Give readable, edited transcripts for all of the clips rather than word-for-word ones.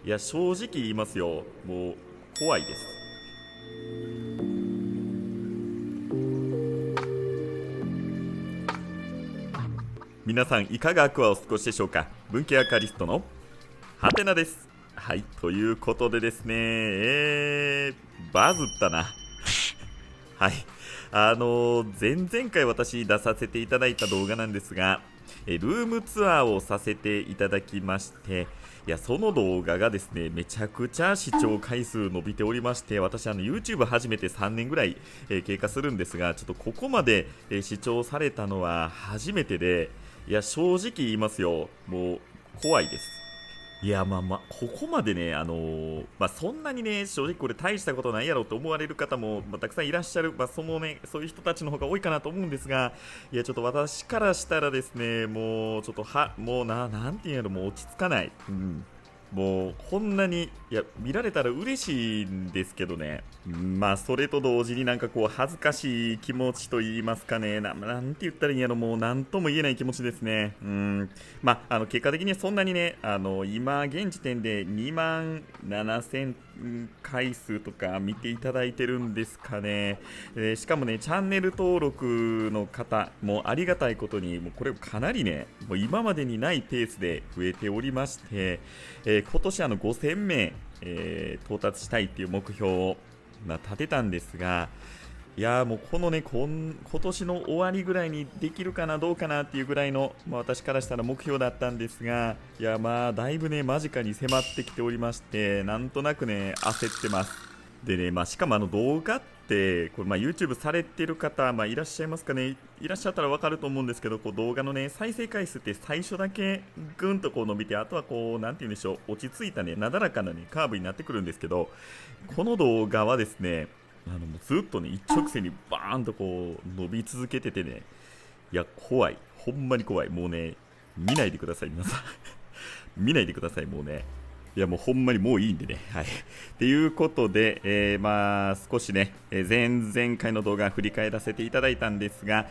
いや、正直言いますよ。もう、怖いです。皆さん、いかがアクアをお過ごしでしょうか。文系アカリストのハテナです。はい、ということでですね、バズったな。はい。前々回私出させていただいた動画なんですが、ルームツアーをさせていただきまして、いや、その動画がですね、めちゃくちゃ視聴回数伸びておりまして、私、YouTube 始めて3年ぐらい、経過するんですが、ちょっとここまで、視聴されたのは初めてで、いや、正直言いますよ、もう、怖いです。いや、ここまでね、そんなにね、正直これ大したことないやろと思われる方も、たくさんいらっしゃる、そういう人たちの方が多いかなと思うんですが、いや、ちょっと私からしたらですね、もう、ちょっともうなんていうんやろ、もう落ち着かない。うん。もう、こんなに、いや、見られたら嬉しいんですけどね、それと同時になんかこう、恥ずかしい気持ちと言いますかね、なんて言ったらいいんやろ、もう、なんとも言えない気持ちですね。結果的にそんなにね、今、現時点で2万7000回数とか見ていただいてるんですかね。しかもね、チャンネル登録の方、もありがたいことに、もうこれかなりね、もう今までにないペースで増えておりまして、今年5000名、到達したいっていう目標を、立てたんですが、いやーもうこのね今年の終わりぐらいにできるかなどうかなっていうぐらいの、私からしたら目標だったんですが、いやだいぶね間近に迫ってきておりまして、なんとなくね焦ってます。でね、しかも動画ってこれ、YouTube されてる方、いらっしゃいますかね。いらっしゃったらわかると思うんですけど、こう動画のね再生回数って最初だけぐんとこう伸びて、あとはこうなんて言うんでしょう、落ち着いたねなだらかなねカーブになってくるんですけど、この動画はですね、もうずっとね、一直線にバーンとこう伸び続けててね、いや、怖い。ほんまに怖い。もうね、見ないでください、皆さん。見ないでください、もうね。いや、もうほんまにもういいんでね。はい。っていうことで、少しね、前々回の動画振り返らせていただいたんですが、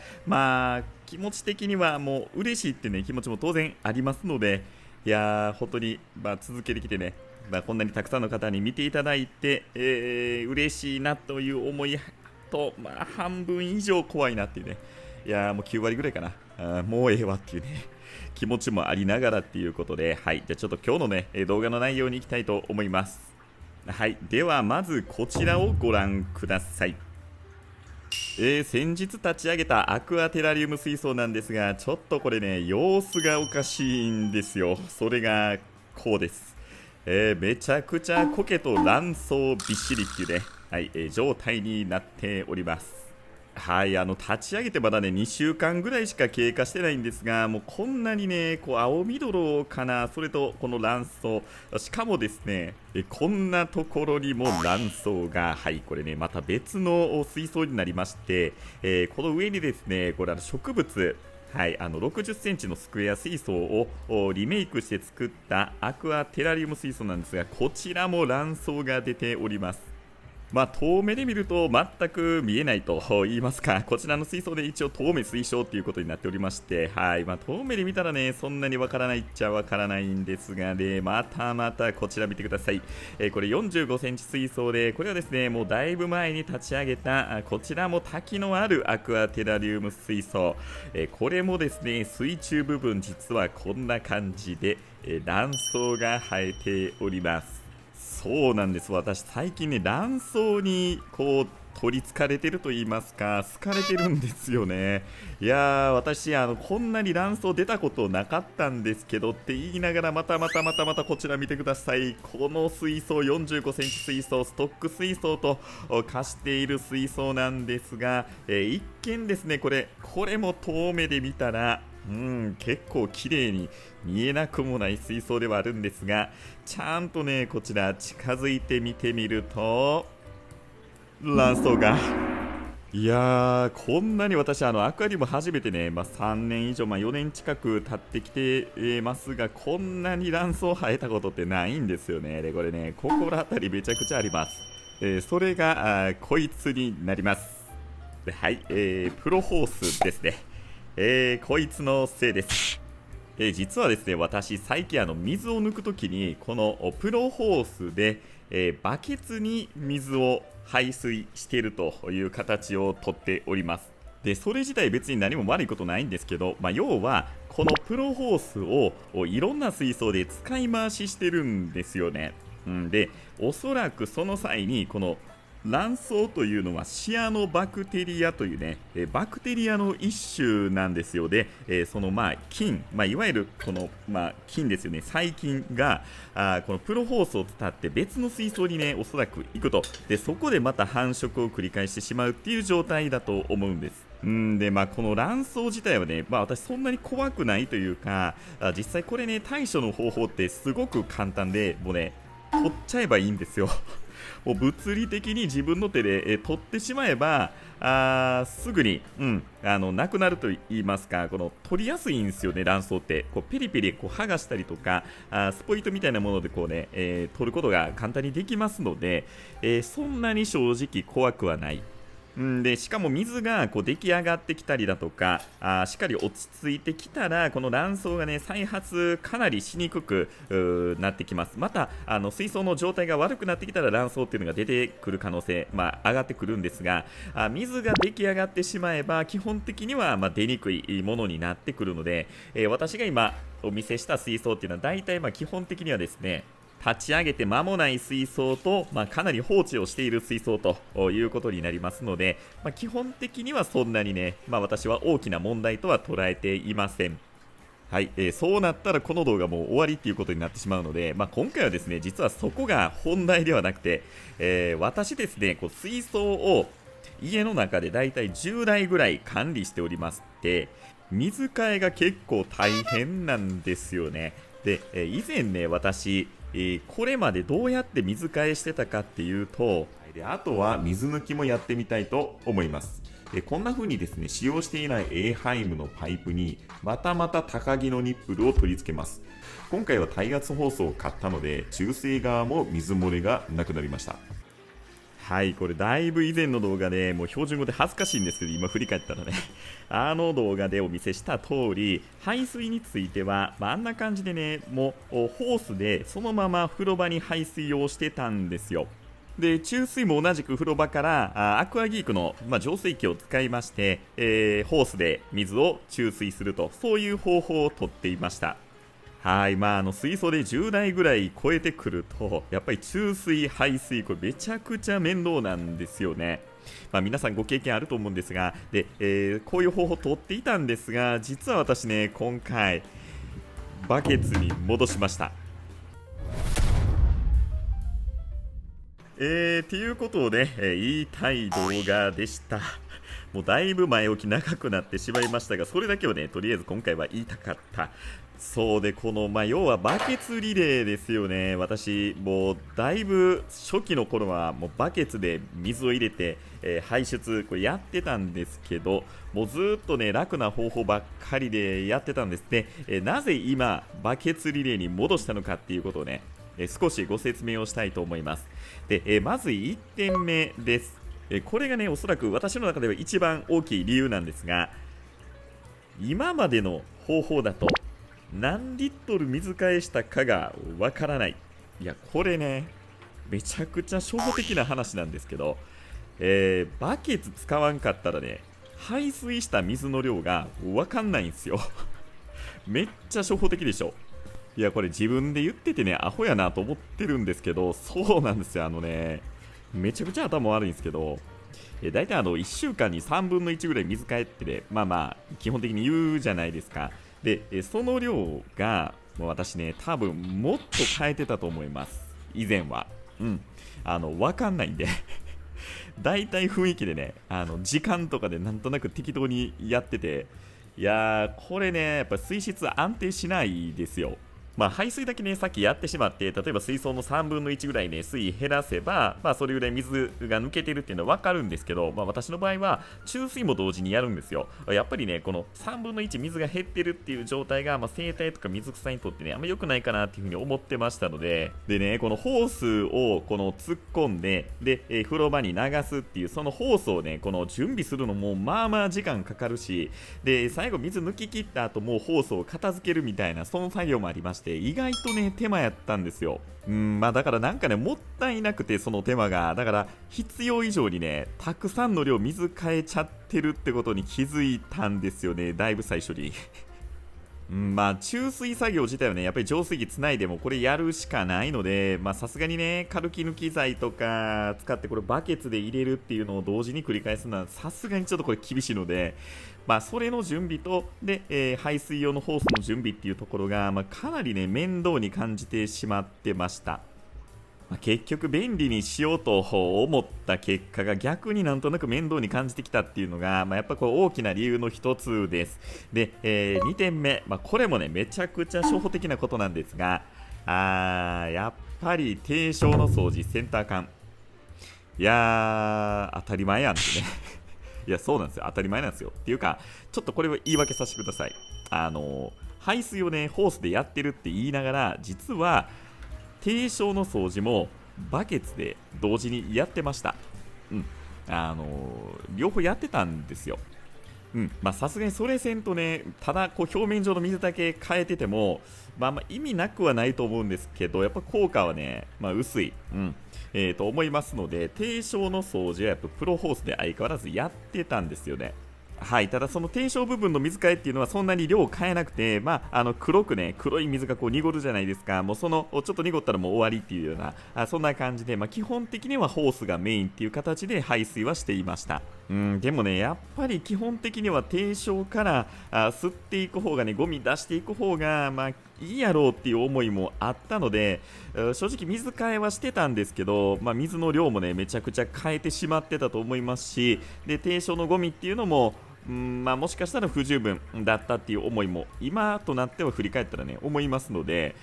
気持ち的にはもう嬉しいってね、気持ちも当然ありますので、いやー、本当に、続けてきてね、こんなにたくさんの方に見ていただいて、嬉しいなという思いと、半分以上怖いなっていうね、いやーもう9割ぐらいかな、もうええわっていうね、気持ちもありながらっていうことで、はい、じゃあちょっと今日のね、動画の内容に行きたいと思います。はい、ではまずこちらをご覧ください。先日立ち上げたアクアテラリウム水槽なんですが、ちょっとこれね、様子がおかしいんですよ。それがこうです。めちゃくちゃ苔と卵巣びっしりっていうね、はい、状態になっております。はい、立ち上げてまだね、2週間ぐらいしか経過してないんですが、もうこんなにね、こう青緑かな、それとこの卵巣、しかもですね、こんなところにも卵巣が、はい、これね、また別の水槽になりまして、この上にですね、これ植物、はい、60センチのスクエア水槽をリメイクして作ったアクアテラリウム水槽なんですが、こちらも卵巣が出ております。遠目で見ると全く見えないと言いますか、こちらの水槽で一応遠目推奨ということになっておりまして、はい、遠目で見たらね、そんなにわからないっちゃわからないんですがね、またこちら見てください。これ45センチ水槽で、これはですね、もうだいぶ前に立ち上げた、こちらも滝のあるアクアテラリウム水槽、これもですね、水中部分実はこんな感じで、卵巣が生えております。そうなんです。私最近ね、卵巣にこう取りつかれてると言いますか、好かれてるんですよね。いやー、私こんなに卵巣出たことなかったんですけどって言いながら、またこちら見てください。この水槽、45センチ水槽、ストック水槽と貸している水槽なんですが、一見ですね、これも遠目で見たら結構綺麗に見えなくもない水槽ではあるんですが、ちゃんとね、こちら近づいて見てみると、卵巣が、いやー、こんなに私、アクアリウム初めてね、3年以上、4年近く経ってきてますが、こんなに卵巣生えたことってないんですよね。で、これね、心当たりめちゃくちゃあります。それがこいつになります。ではい、プロホースですね。こいつのせいです。実はですね、私、最近水を抜くときに、このプロホースで、バケツに水を排水しているという形をとっております。で、それ自体別に何も悪いことないんですけど、要は、このプロホースをいろんな水槽で使い回ししてるんですよね。で、おそらくその際に、この卵巣というのはシアノバクテリアというね、バクテリアの一種なんですよ。で、その菌、いわゆるこの、菌ですよね、細菌がこのプロホースを伝って別の水槽にね、おそらく行くと。で、そこでまた繁殖を繰り返してしまうっていう状態だと思うんです。で、この卵巣自体はね、私そんなに怖くないというか、実際これね、対処の方法ってすごく簡単で、もうね、取っちゃえばいいんですよ。もう物理的に自分の手で、取ってしまえばすぐに、なくなると言いますか、この取りやすいんですよね、卵巣って。こうペリペリこう剥がしたりとか、スポイトみたいなものでこうね、取ることが簡単にできますので、そんなに正直怖くはない。でしかも水がこう出来上がってきたりだとかしっかり落ち着いてきたらこの卵巣がね再発かなりしにくくなってきます。また水槽の状態が悪くなってきたら卵巣っていうのが出てくる可能性、上がってくるんですが水が出来上がってしまえば基本的には出にくいものになってくるので、私が今お見せした水槽っていうのは大体基本的にはですね立ち上げて間もない水槽と、かなり放置をしている水槽ということになりますので、基本的にはそんなにね、私は大きな問題とは捉えていません。はい、そうなったらこの動画もう終わりっていうことになってしまうので、今回はですね、実はそこが本題ではなくて、私ですね、こう水槽を家の中でだいたい10台ぐらい管理しておりまして、水替えが結構大変なんですよね。で、以前ね、私、これまでどうやって水替えしてたかっていうと、であとは水抜きもやってみたいと思います。こんな風にですね、使用していない A ハイムのパイプにまた高木のニップルを取り付けます。今回は耐圧ホースを買ったので、中性側も水漏れがなくなりました。はい、これだいぶ以前の動画でもう標準語で恥ずかしいんですけど、今振り返ったらね動画でお見せした通り排水については、あんな感じでね、もうホースでそのまま風呂場に排水をしてたんですよ。で注水も同じく風呂場からアクアギークの、浄水器を使いまして、ホースで水を注水すると、そういう方法をとっていました。はい、水槽で10台ぐらい超えてくると、やっぱり注水、排水、これめちゃくちゃ面倒なんですよね。皆さんご経験あると思うんですが、で、こういう方法を取っていたんですが、実は私ね、今回、バケツに戻しました。っていうことで、言いたい動画でした。もうだいぶ前置き長くなってしまいましたが、それだけはね、とりあえず今回は言いたかった。そうで、この、要はバケツリレーですよね。私、もうだいぶ初期の頃はもうバケツで水を入れて、排出、これやってたんですけど、もうずっとね、楽な方法ばっかりでやってたんですね。なぜ今、バケツリレーに戻したのかっていうことをね、少しご説明をしたいと思います。で、まず1点目です。これがね、おそらく私の中では一番大きい理由なんですが、今までの方法だと何リットル水替えしたかがわからない。いや、これね、めちゃくちゃ初歩的な話なんですけど、バケツ使わんかったらね、排水した水の量がわかんないんですよ。めっちゃ初歩的でしょ。いや、これ自分で言っててね、アホやなと思ってるんですけど、そうなんですよ。めちゃくちゃ頭悪いんですけど、大体1週間に3分の1ぐらい水替えってね、基本的に言うじゃないですか。で、その量が、もう私ね、多分もっと変えてたと思います。以前は。わかんないんで。大体雰囲気でね、時間とかでなんとなく適当にやってて、いやー、これね、やっぱ水質安定しないですよ。排水だけね、さっきやってしまって、例えば水槽の3分の1ぐらいね、水位減らせば、それぐらい水が抜けてるっていうのは分かるんですけど、私の場合は、注水も同時にやるんですよ。やっぱりね、この3分の1水が減ってるっていう状態が、生態とか水草にとってね、あんま良くないかなっていうふうに思ってましたので、でね、このホースをこの突っ込んで、で、風呂場に流すっていう、そのホースをね、この準備するのも、時間かかるし、で、最後水抜き切った後もホースを片付けるみたいな、その作業もありまして、意外とね、手間やったんですよ。だからなんかね、もったいなくて、その手間が。だから、必要以上にね、たくさんの量水変えちゃってるってことに気づいたんですよね、だいぶ最初に。注水作業自体はね、やっぱり浄水器つないでもこれやるしかないので、さすがにね、カルキ抜き剤とか使ってこれバケツで入れるっていうのを同時に繰り返すのはさすがにちょっとこれ厳しいので、それの準備と、で、排水用のホースの準備っていうところが、かなりね、面倒に感じてしまってました。結局便利にしようと思った結果が逆になんとなく面倒に感じてきたっていうのが、やっぱこう大きな理由の一つです。で、2点目、これもねめちゃくちゃ初歩的なことなんですが、やっぱり低床の掃除、センター管、いやー当たり前やんってねいやそうなんですよ、当たり前なんですよ。っていうかちょっとこれを言い訳させてください。排水をねホースでやってるって言いながら、実は低床の掃除もバケツで同時にやってました。両方やってたんですよ。さすがにそれせんとね、ただこう表面上の水だけ変えてても、意味なくはないと思うんですけど、やっぱ効果はね、薄い、と思いますので、低床の掃除はやっぱプロホースで相変わらずやってたんですよね。はい、ただその低床部分の水替えっていうのはそんなに量を変えなくて、黒い水がこう濁るじゃないですか。もうそのちょっと濁ったらもう終わりっていうような、そんな感じで、基本的にはホースがメインっていう形で排水はしていました。でもね、やっぱり基本的には低床から吸っていく方がね、ゴミ出していく方がいいやろうっていう思いもあったので、正直水替えはしてたんですけど、水の量もねめちゃくちゃ変えてしまってたと思いますし、で低床のゴミっていうのももしかしたら不十分だったっていう思いも今となっては振り返ったらね思いますので、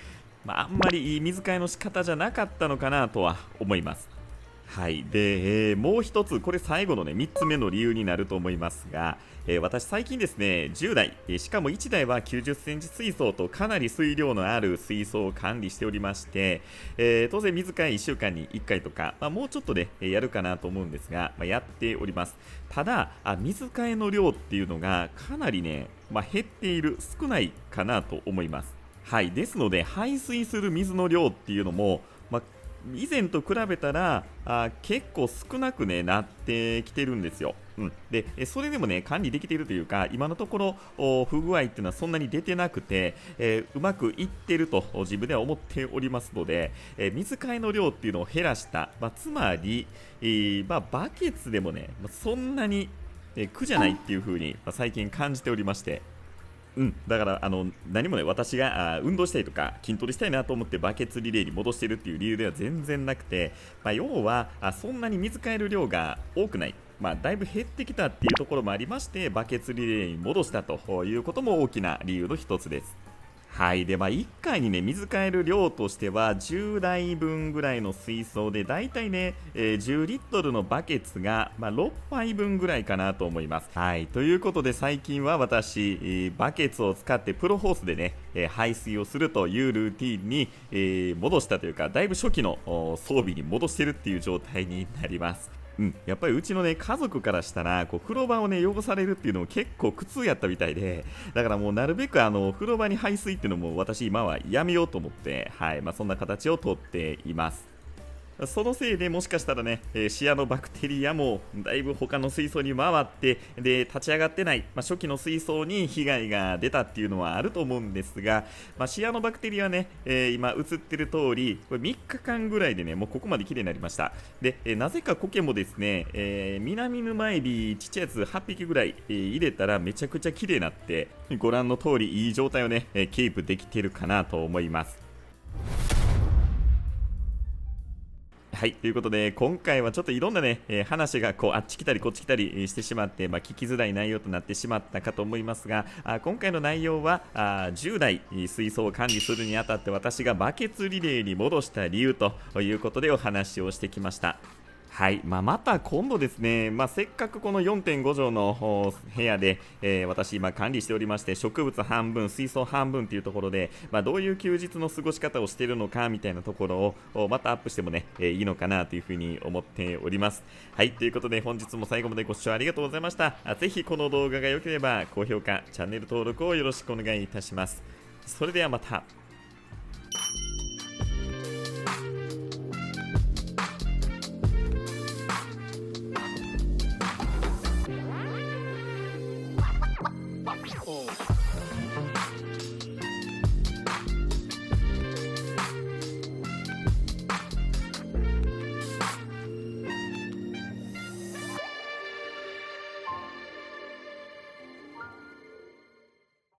あんまりいい水替えの仕方じゃなかったのかなとは思います。はい。で、もう一つ、これ最後のね、3つ目の理由になると思いますが、私最近ですね、10台、しかも1台は90センチ水槽とかなり水量のある水槽を管理しておりまして、当然水替え1週間に1回とか、もうちょっとで、やるかなと思うんですが、やっております。ただ、水替えの量っていうのがかなりね、減っている、少ないかなと思います。はい。ですので、排水する水の量っていうのも、以前と比べたら結構少なく、なってきてるんですよ。でそれでもね管理できているというか、今のところ不具合っていうのはそんなに出てなくて、うまくいってると自分では思っておりますので、水替えの量っていうのを減らした、つまり、バケツでもねそんなに苦じゃないっていう風に最近感じておりまして、だから何もね、私が運動したいとか筋トレしたいなと思ってバケツリレーに戻してるっていう理由では全然なくて、要はそんなに水替える量が多くない、だいぶ減ってきたっていうところもありまして、バケツリレーに戻したということも大きな理由の一つです。はい。で、1回にね、水替える量としては、10台分ぐらいの水槽で、だいたいね、10リットルのバケツが、6杯分ぐらいかなと思います。はい。ということで、最近は私、バケツを使ってプロホースでね、排水をするというルーティンに、戻したというか、だいぶ初期の装備に戻してるっていう状態になります。やっぱりうちのね家族からしたらこう風呂場をね汚されるっていうのも結構苦痛やったみたいで、だからもうなるべく風呂場に排水っていうのも私今はやめようと思って、はい、そんな形をとっています。そのせいでもしかしたらね、シアノバクテリアもだいぶ他の水槽に回って、で立ち上がってない、初期の水槽に被害が出たっていうのはあると思うんですが、シアノバクテリアはね、今映ってる通りこれ3日間ぐらいでねもうここまで綺麗になりました。で、なぜかコケもですね、南沼エビちっちゃいやつ8匹ぐらい、入れたらめちゃくちゃ綺麗になって、ご覧の通りいい状態をね、キープできてるかなと思います。はい、ということで、今回はちょっといろんなね、話がこうあっち来たりこっち来たりしてしまって、聞きづらい内容となってしまったかと思いますが、今回の内容は10代水槽を管理するにあたって私がバケツリレーに戻した理由ということでお話をしてきました。はい、また今度ですね、せっかくこの4.5畳の部屋で、私今管理しておりまして、植物半分、水槽半分というところで、どういう休日の過ごし方をしているのかみたいなところをまたアップしてもね、いいのかなというふうに思っております。はい、ということで本日も最後までご視聴ありがとうございました。ぜひこの動画が良ければ高評価、チャンネル登録をよろしくお願いいたします。それではまた。